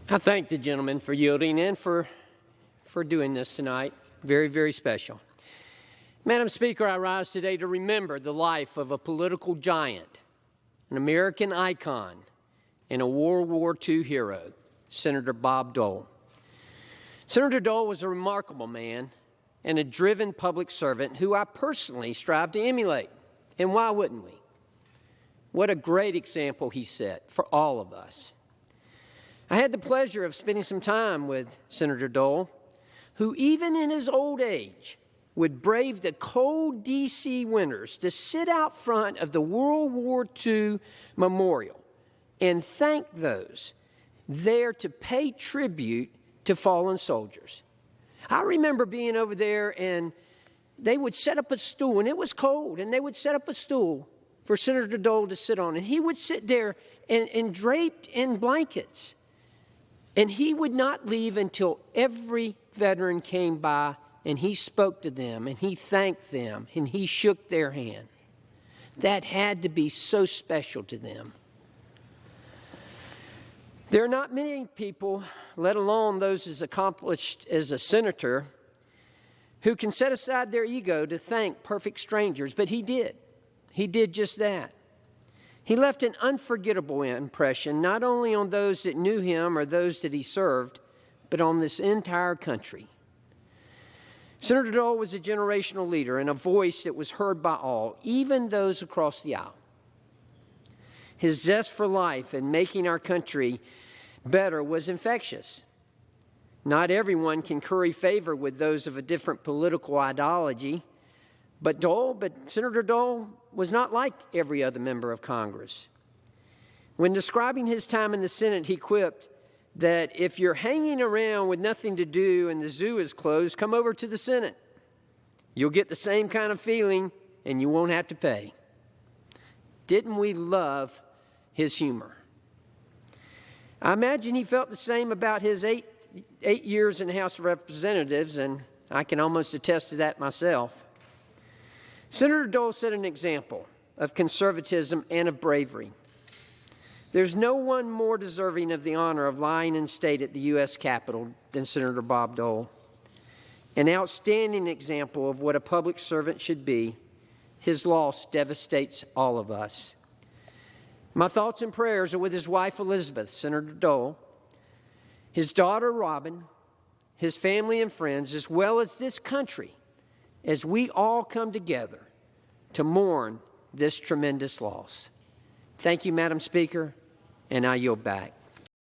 I thank the gentleman for yielding and for doing this tonight. Very, very special. Madam Speaker, I rise today to remember the life of a political giant, an American icon, and a World War II hero, Senator Bob Dole. Senator Dole was a remarkable man and a driven public servant who I personally strive to emulate. And why wouldn't we? What a great example he set for all of us. I had the pleasure of spending some time with Senator Dole, who even in his old age would brave the cold D.C. winters to sit out front of the World War II memorial and thank those there to pay tribute to fallen soldiers. I remember being over there, and they would set up a stool, and it was cold, and they would set up a stool for Senator Dole to sit on, and he would sit there and draped in blankets. And he would not leave until every veteran came by and he spoke to them and he thanked them and he shook their hand. That had to be so special to them. There are not many people, let alone those as accomplished as a senator, who can set aside their ego to thank perfect strangers, but he did. He did just that. He left an unforgettable impression, not only on those that knew him or those that he served, but on this entire country. Senator Dole was a generational leader and a voice that was heard by all, even those across the aisle. His zest for life and making our country better was infectious. Not everyone can curry favor with those of a different political ideology, but Senator Dole was not like every other member of Congress. When describing his time in the Senate, he quipped that if you're hanging around with nothing to do and the zoo is closed, come over to the Senate. You'll get the same kind of feeling and you won't have to pay. Didn't we love his humor? I imagine he felt the same about his eight years in the House of Representatives, and I can almost attest to that myself. Senator Dole set an example of conservatism and of bravery. There's no one more deserving of the honor of lying in state at the U.S. Capitol than Senator Bob Dole. An outstanding example of what a public servant should be. His loss devastates all of us. My thoughts and prayers are with his wife, Elizabeth, Senator Dole, his daughter, Robin, his family and friends, as well as this country, as we all come together to mourn this tremendous loss. Thank you, Madam Speaker, and I yield back.